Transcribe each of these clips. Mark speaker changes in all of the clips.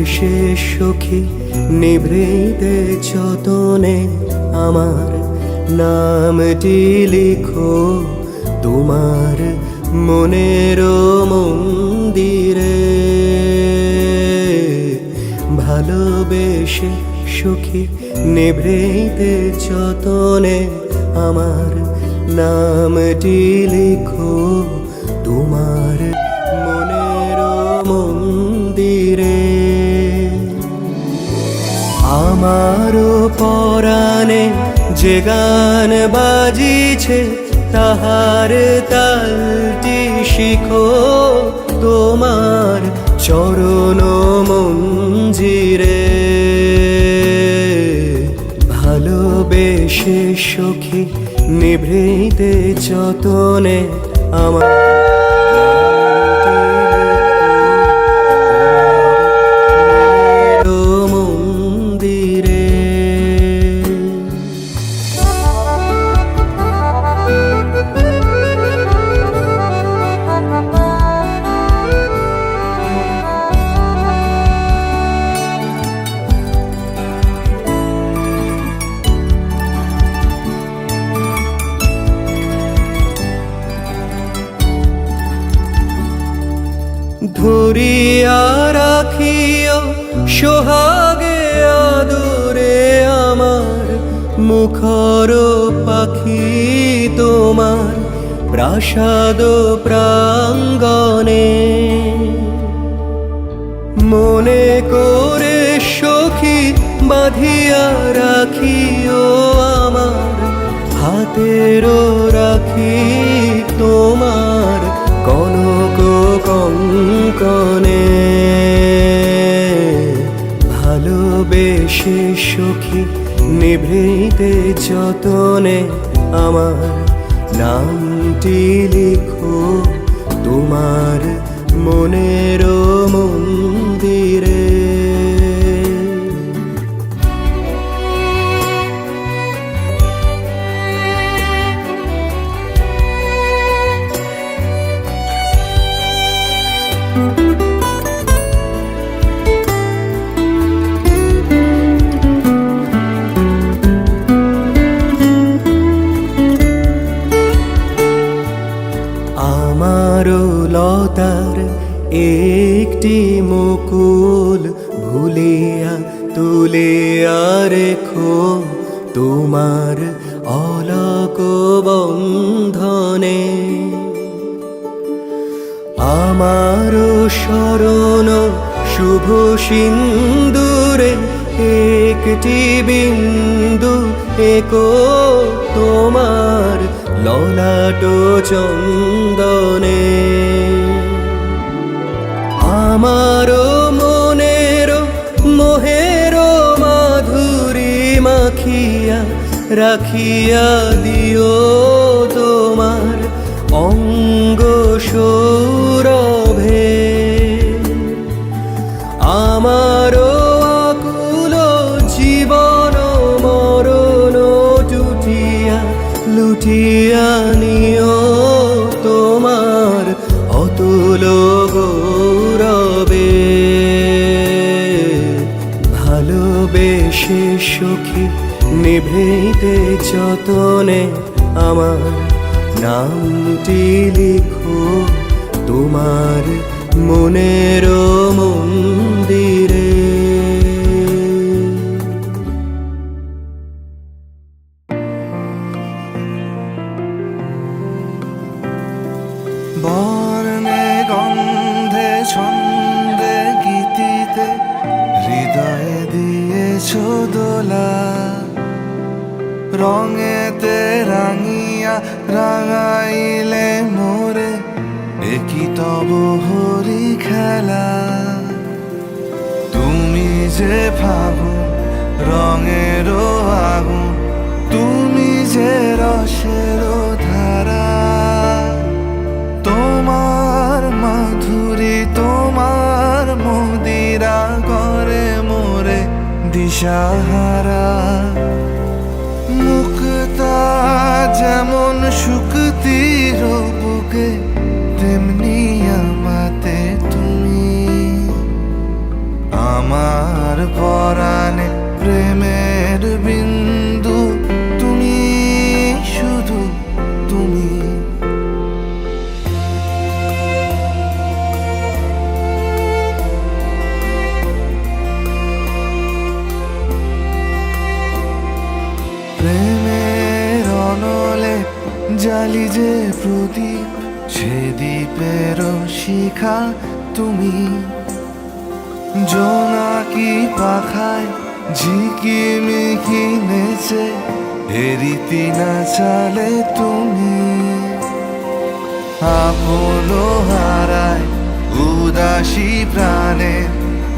Speaker 1: বেশে সখী নিভৃতে যতনে আমার নামটি লিখো তোমার মনের মন্দিরে। ভালোবেসে সখী নিভৃতে যতনে আমার নামটি লিখো তোমার মনের মন্দিরে। আমারও পরাণে যে গান বাজিছে তাহার তালটি শিখো তোমার চরণ মঞ্জিরে। ভালোবেসে সখী নিভৃতে যতনে আমার ধরিয়া রাখিও সোহাগে আদরে আমার মুখর পাখি তোমার প্রাসাদ প্রাঙ্গণে। মনে করে সখী বাঁধিয়া রাখিও আমার হাতেরও রাখি তোমার কনক কঙ্কনে। ভালোবেসে সখী নিভৃতে যতনে আমার নামটি লিখো তোমার মনের মন্দিরে। আমারও লতার একটি মুকুল ভুলিয়া তুলিয়া রেখো তোমার অলক বন্ধনে। আমারও শরণ শুভ সিন্দুরে একটি বিন্দু একো তোমার ললাট চন্দনে। আমারও মনের মোহের মাধুরী মাখিয়া রাখিয়া দিও তোমার অঙ্গ সৌরভে। আমারও আকুল জীবন মরণ জুটিয়া লুটিয়া নিও তোমার অতুল গৌরবে। ভালোবেসে সখী নিভৃতে যতনে আমার নামটি লিখো তোমার মনের মন্দিরে।
Speaker 2: বর্ণে গন্ধে ছন্দে গীতিতে হৃদয়ে দিয়েছ দোলা। রঙেতে রাঙিয়া রাঙাইলে মোরে একই তব হরি খেলা। তুমি যে ফাগুন রঙের আগুন, তুমি যে রসের ধারা। তোমার মাধুরী তোমার মদিরা করে মোরে দিশাহারা। মুক্তা যেমন শুকতির বুকে তেমনি আমাতে তুমি। আমার জালি যে প্রদীপ সে দ্বীপের শিখা তুমি, জোনাকি পাখায় ঝিকিমিকি নেচে হেরিতি না চালে তুমি, আপনো হারায় উদাসী প্রাণে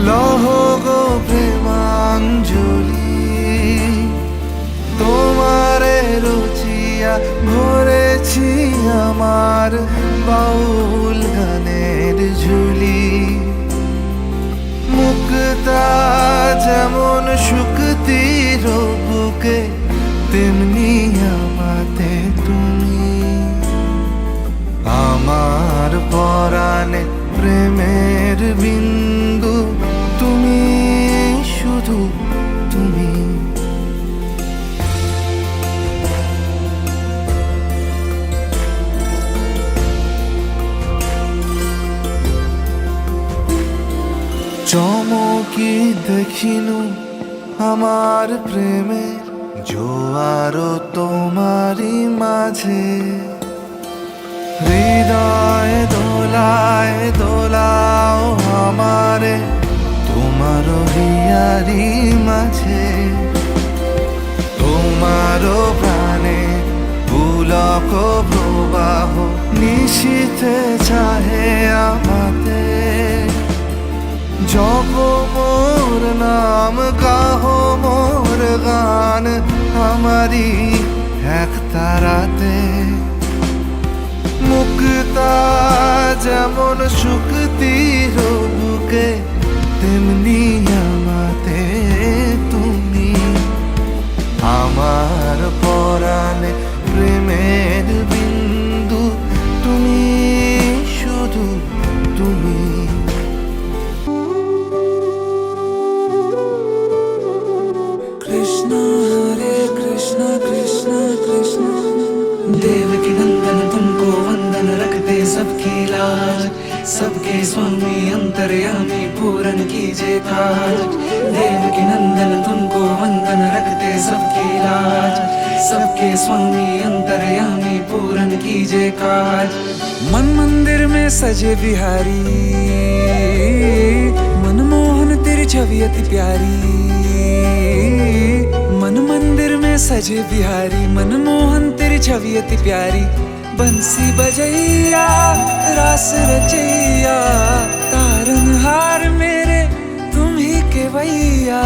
Speaker 2: লহ গো প্রেমাঞ্জলি, তোমারে রচিয়া ভরেছি আমার বাউল গানের ঝুলি। মুক্তা যেমন শুকতির বুকে তেমনি আমাতে তুমি, আমার পরাণে প্রেমের বিন্দু তুমি, শুধু তুমি। চমকি দেখিনু আমার প্রেমের জোয়ার তোমারই মাঝে, হৃদয় দোলায় দোলাও আমারে তোমার হিয়ারি মাঝে, তোমার প্রাণে পুলক প্রবাহ নিশীথে চাহে আমাতে, জপ মোর নাম গাহ মোর গান আমারি এক তারাতে, মুক্তা যেমন শুকতির বুকে তেমনি আমাতে তুমি, আমার পরাণে প্রেমের বিন্দু তুমি, শুধু তুমি।
Speaker 3: कृष्ण हरे कृष्ण कृष्ण कृष्ण, देवकी नंदन तुमको वंदन रखते सबकी लाज, सबके स्वामी अंतर्यामी पूरन कीजिए काज, देवकी नंदन तुमको वंदन रखते सबकी लाज, सबके स्वामी अंतर्यामी पूरन कीजिए काज। मन मंदिर में सजे बिहारी, मनमोहन तेरी छवि अति प्यारी, मन मंदिर में सजे बिहारी, मनमोहन तेरी छवि अति प्यारी, बंसी बजैया रास रचैया, तारनहार मेरे तुम ही केवैया,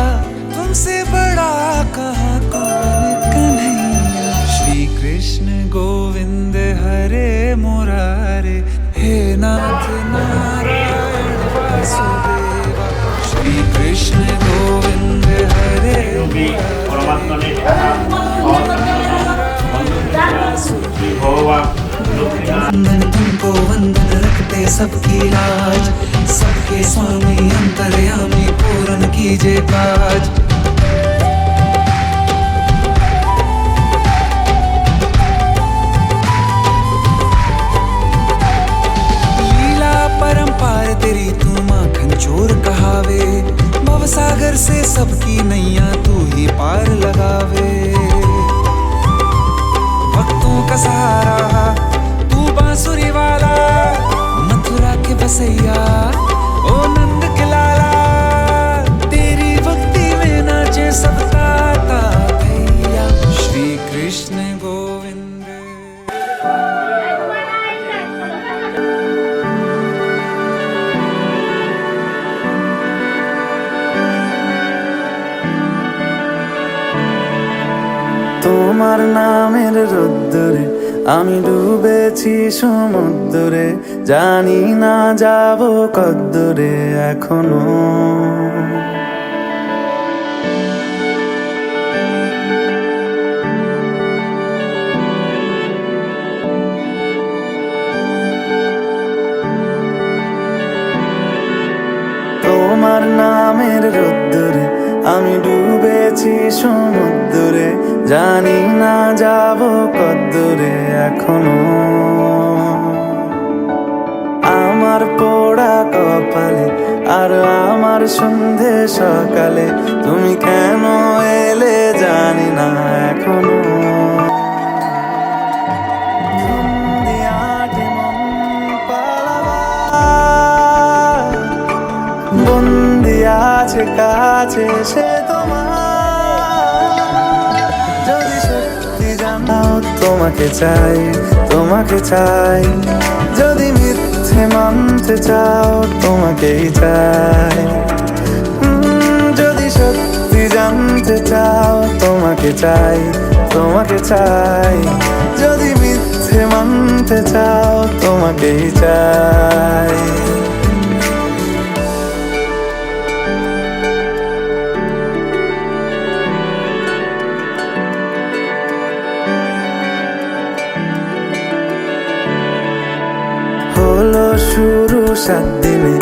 Speaker 3: तुमसे बड़ा कहाँ कौन कन्हैया। श्री कृष्ण गोविंद हरे मुरारे, हे नाथ नारायण वासुदेवा, श्री कृष्ण गोविंद हरे वंदन तुमको वंदन रखते सबकी लाज, सबके स्वामी अंतर्यामी पूरन कीजिए काज। लीला परंपार तेरी तू माखन चोर कहावे, भवसागर से सबकी नैया तू ही पार लगावे, भक्तों का सहारा तू बांसुरी वाला, मथुरा के बसैया ओ नंद के लाला, तेरी भक्ति में नाचे सबका भैया। श्री कृष्ण गोविंद।
Speaker 4: তোমার নামের রোদ্দুরে আমি ডুবেছি সমুদ্রে, জানি না যাব কদ্দুরে এখনো, তোমার নামের রোদ্দুরে আমি ডুবেছি সমুদ্রে, জানি না যাব কদ্দুরে এখনো, আমার পোড়া কপালে আর আমার সন্ধে সকালে তুমি কেন এলে জানি না এখনো, কাছে সে তোমার যদি সত্যি জানাও তোমাকে চাই, তোমাকে চাই। যদি মিথ্যে মানতে চাও তোমাকেই চাই। যদি সত্যি জানতে চাও তোমাকে চাই, তোমাকে চাই। যদি মিথ্যে মানতে চাও তোমাকেই চাই। হলো শুরু 7 দিনে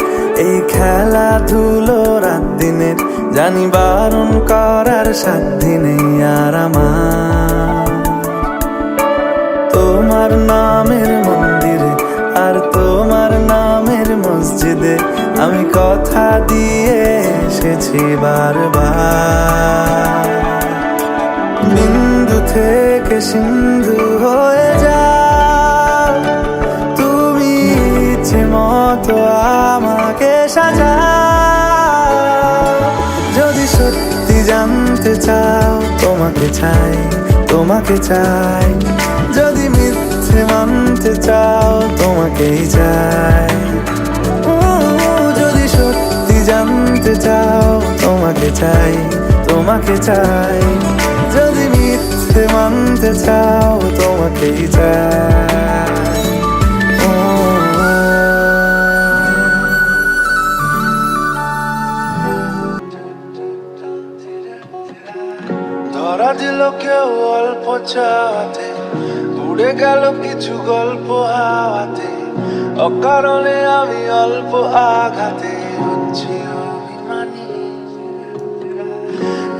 Speaker 4: এই খেলাধুলো রাত দিনের, জানি বারণ করার সাধ্য নেই আর আমার। তোমার নামের মন্দিরে আর তোমার নামের মসজিদে আমি কথা দিয়ে এসেছি বারবার। বিন্দু থেকে সিন্ধু হয়ে যাও তুমি, ইচ্ছে মতো আমাকে সাজাও। যদি সত্যি জানতে চাও তোমাকে চাই, তোমাকে চাই। যদি মিথ্যে মানতে চাও তোমাকেই চাই। যদি সত্যি জানতে চাও তোমাকে চাই, তোমাকে চাই। যদি মিথ্যে মানতে চাও তোমাকেই চাই।
Speaker 2: ধরা দিল কেউ অল্প চাওয়াতে, উড়ে গেল কিছু গল্প হাওয়াতে। অকারণে আমি অল্প আঘাতে হচ্ছি অভিমানী।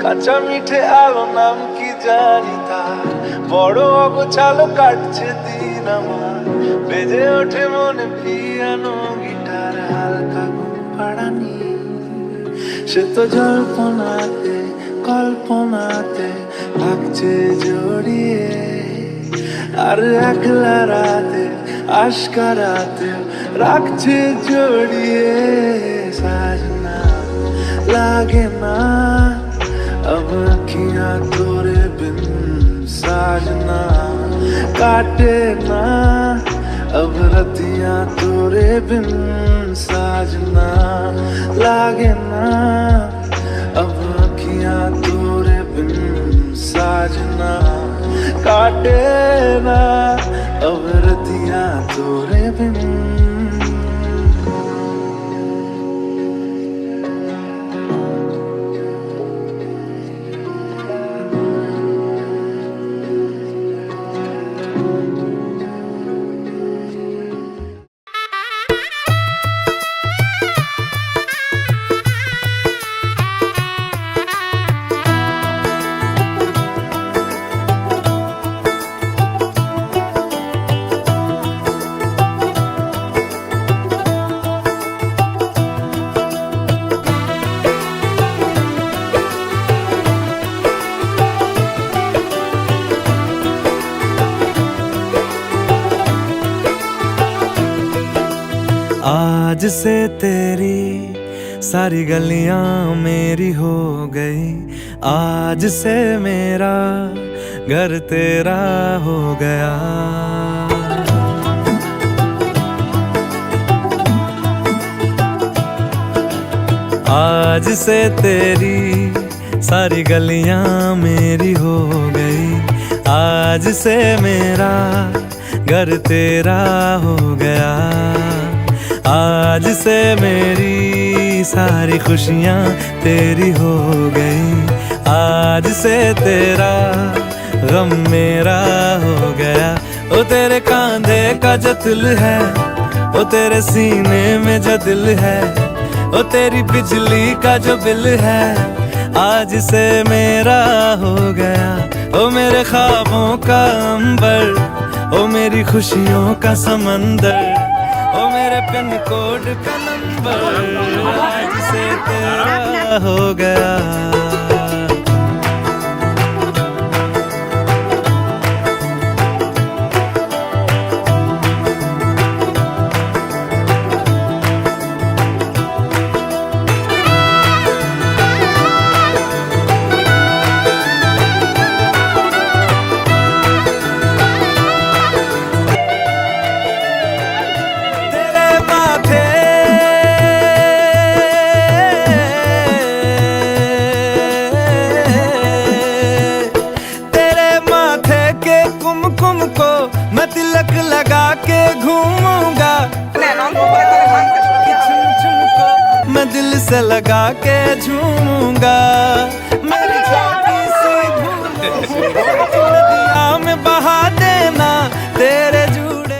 Speaker 2: কাঁচা মিঠে আলো নাম কি জানি তার, বড় অগোছালো কাটছে দিন আমার। বেজে ওঠে মনে পিয়ানো গিটার, হালকা ঘুম পাড়ানি। সে তো জল্পনাতে কল্পনাতে থাকছে জড়িয়ে, আর একলা রাতে আশকারাতে রাখছে জড়িয়ে। সাজনা लागे ना अब अखियां तोरे बिन, साजना काटे ना अब रतियां तोरे बिन। साजना लागे ना अब अखियां तोरे बिन, साजना काटे ना अब रतियां तोरे बिन।
Speaker 4: आज से तेरी सारी गलियां मेरी हो गई, आज से मेरा घर तेरा हो गया। आज से तेरी सारी गलियां मेरी हो गई, आज से मेरा घर तेरा हो गया। आज से मेरी सारी खुशियाँ तेरी हो गई, आज से तेरा गम मेरा हो गया। ओ तेरे कांधे का जो दिल है, ओ तेरे सीने में जो दिल है, ओ तेरी बिजली का जो बिल है, आज से मेरा हो गया। ओ मेरे ख्वाबों का अंबर, ओ मेरी खुशियों का समंदर, ओ मेरे पिन कोड का नंबर, आज से तेरा हो गया। कुमकुम को मैं तिलक लगा के घूमूंगा, झुम झुम को मैं दिल से लगा के झूमूंगा। मेरी छोटी सी भूल नदिया में बहा देना तेरे जुड़े।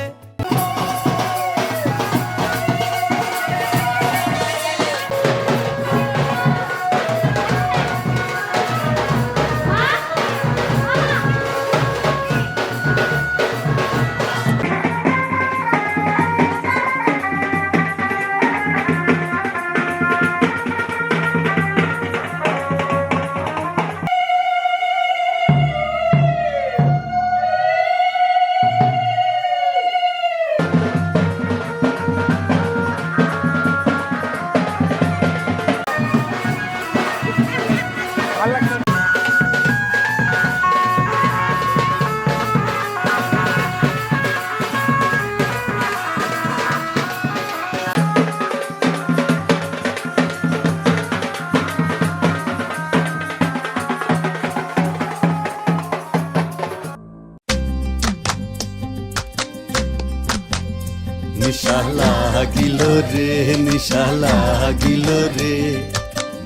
Speaker 1: নিশা লাগিল রে, নিশা লাগিল রে,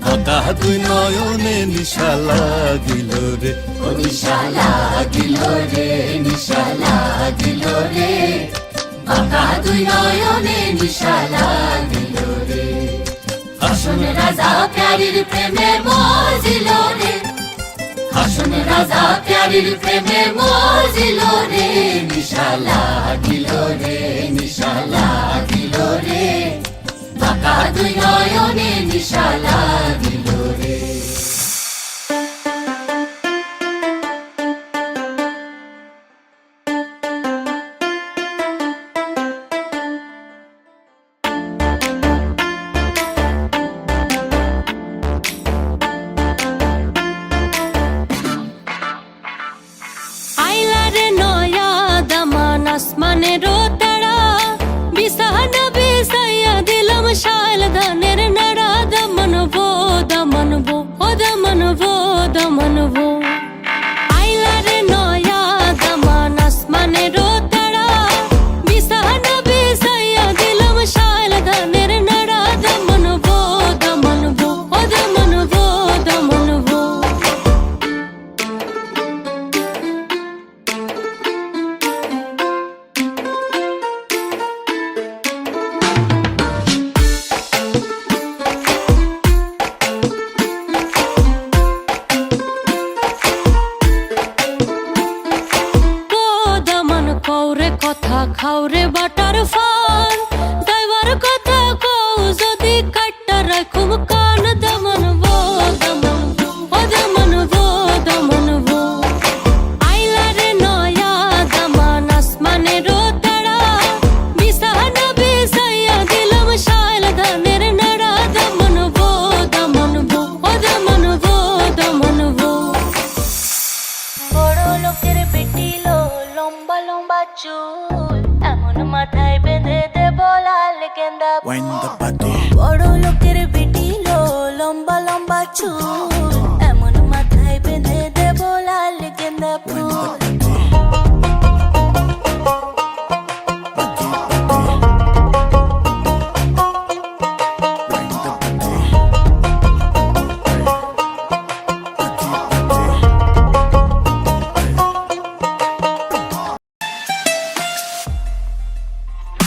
Speaker 1: বাঁকা দুই নয়নে নিশা লাগিল রে, ও নিশা লাগিল রে, নিশা লাগিল রে, বাঁকা দুই নয়নে নিশা লাগিল রে। হাসন রাজা প্যারির প্রেমে মজিল রে, হাসন রাজা প্যারির প্রেমে মজিল রে, নিশা লাগিল রে, নিশা লাগিল রে, বাঁকা দুই নয়নে নিশা লাগিল রে।
Speaker 5: আসমানেরও তারা বিছানা বিছাইয়া দিলাম শাল ধানের নাড়া, দমনবো দমনবো ও দমনবো দমনবো। আইলারে নয়া দামান আসমানেরও তারা বিছানা বিছাইয়া দিলাম শাল ধানের নাড়া, দমনবো দমনবো ও দমনবো দমনবো। কথা খাওরে বাটার ফান ড্রাইভার কথা কও যদি কাটটা রাখুম কান, দমনবো দমনবো ও দমনবো দমনবো। আইলারে নয়া দামান আসমানেরও তারা বিছানা বিছাইয়া দিলাম শাল ধানের নাড়া, দমনবো দমনবো ও দমনবো দমনবো। বড় লোকের বেটিলো লম্বা লম্বা চুল, এমন মাথায় বেঁধে দেব লাল গেন্দা ফুল। বড় লোকের বেটিলো লম্বা লম্বা চুল, এমন মাথায় বেঁধে দেব লাল গেন্দা ফুল।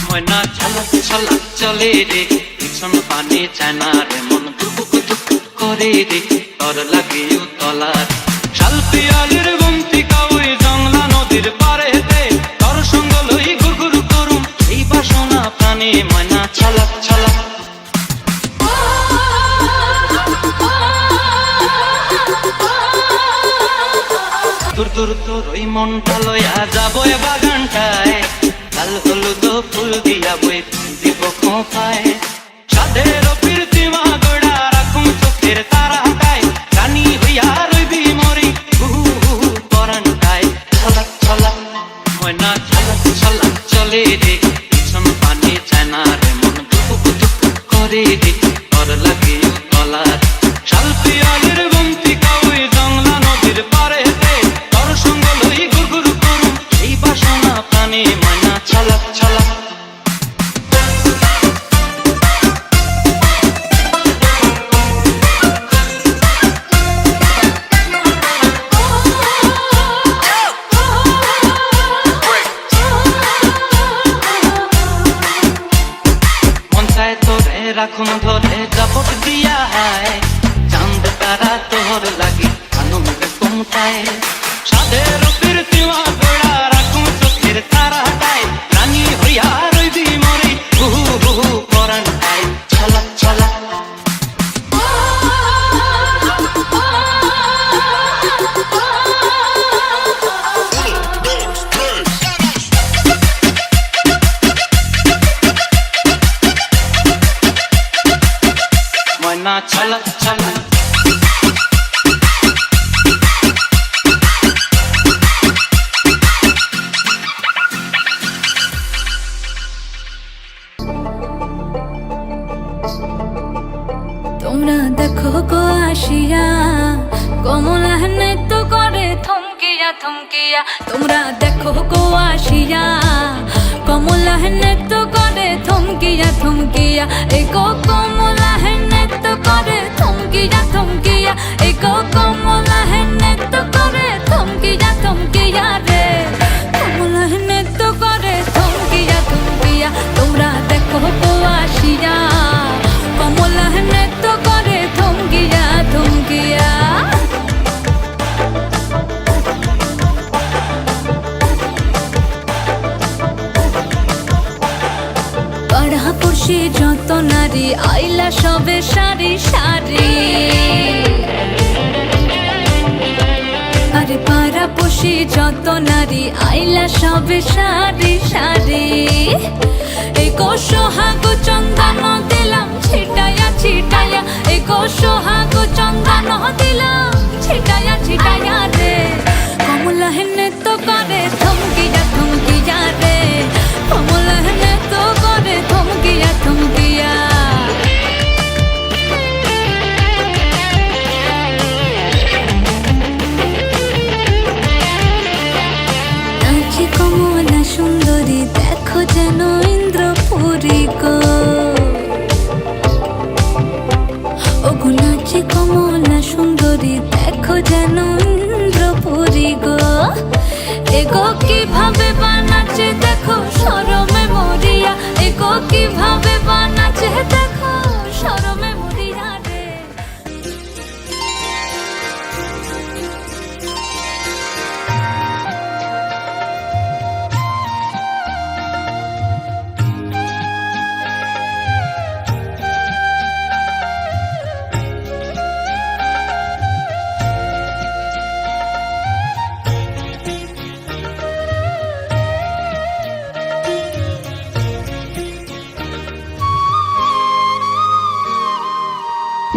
Speaker 6: ময়না ঝলক ঝলক চলে রে, পিছন পানে চায়না রে, মন ধুক ধুক করে রে, তর লাগে তলার। শাল পিয়ালির গুমতি কাউই জংলা নদীর পারেতে, তর সঙ্গ লই গুরগুর করুম এই বাসনা প্রাণে। ময়না ঝলক ঝলক দূর দূর তোর ওই মনটা লয়া যাবো বাগানটায়, লাল হলুদ ফুল দিয়া বই দিব খোঁপায়। সাধের প্রীতিমা গোড়া রাখুম চোখের তারাটায়, রানী হইয়া রইবি মরি হু পরানটায়। ছলাক ছলাক ময়না ছলাক ছলাক চলে রে, পিছন পানে চায়না রে, মন ধুক ধুক করে রে, তর লাগে তলার। শাল পিয়ালির গুমতি কাউই জংলা নদীর পারেতে, তর সঙ্গ লই গুরগুর করুম এই রাখুন ধরে জাপট দিয়া হায় চাঁদ তারা তোর লাগি আনন্দ কমতায় সাদের প্রীতিমা গোড়া রাখুন চোখের তারাটায় রানী হইয়া রইবি মরে হুহু হুহু পরানটায় ছলা ছলা ময়না ছলা ছলা
Speaker 5: তোমরা দেখো গো আসিয়া কমলা নৃত্য করে থমকিয়া থমকিয়া তোমরা দেখো গো আসিয়া কমলা নৃত্য করে থমকিয়া থমকিয়া এগো কমলা নৃত্য করে থমকিয়া থমকিয়া এগো কমলা নৃত্য করে থমকিয়া থমকিয়া রে কমলা নৃত্য করে থমকিয়া থমকিয়া তোমরা দেখো গো আসিয়া কমলা নৃত্য করে থমকিয়া থমকিয়া পাড়াপড়শি যত নারী আইলা সবে সারি সারি আরে পাড়াপড়শি যত নারী আইলা সবে সারি সারি এগো সোহাগ চন্দন দিলাম ছিটায়া ছিটায়া এগো সোহাগ চন্দন দিলাম ছিটায়া ছিটায়া রে কমলা নৃত্য করে থমকিয়া থমকিয়া রে কমলা নৃত্য করে থমকিয়া থমকিয়া নাচে কমলা সুন্দরী দেখো যেন ইন্দ্রপুরী গো ওগো নাচে কমলা সুন্দরী দেখো যেন ইন্দ্রপুরী গো এগো কিভাবে বানাচ্ছে দেখো শরমে মরিয়া এগো কিভাবে বানাচ্ছে দেখো শরমে মরিয়া রে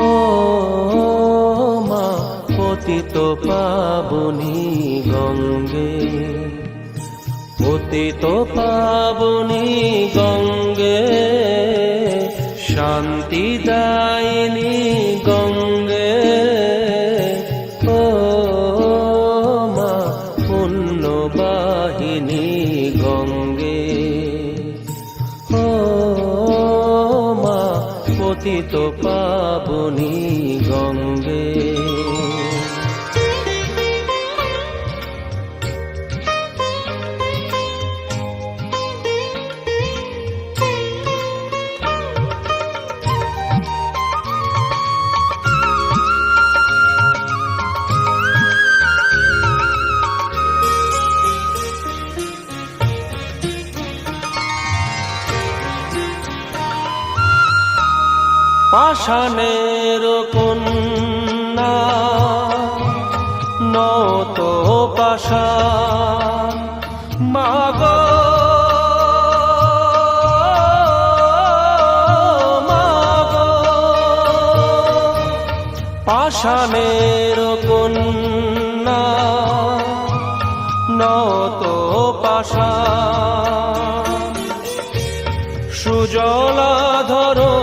Speaker 7: ও মা পতিত পাবনী গঙ্গে পতিত পাবনী গঙ্গে শান্তি দায়িনী গঙ্গে ও মা পুণ্যবাহিনী গঙ্গে ও মা পতিত পাবনী গঙ্গে পাষাণের কন্যা নত পাষাণ মাগো মাগো পাষাণের কন্যা নত পাষাণ সুজলা ধরো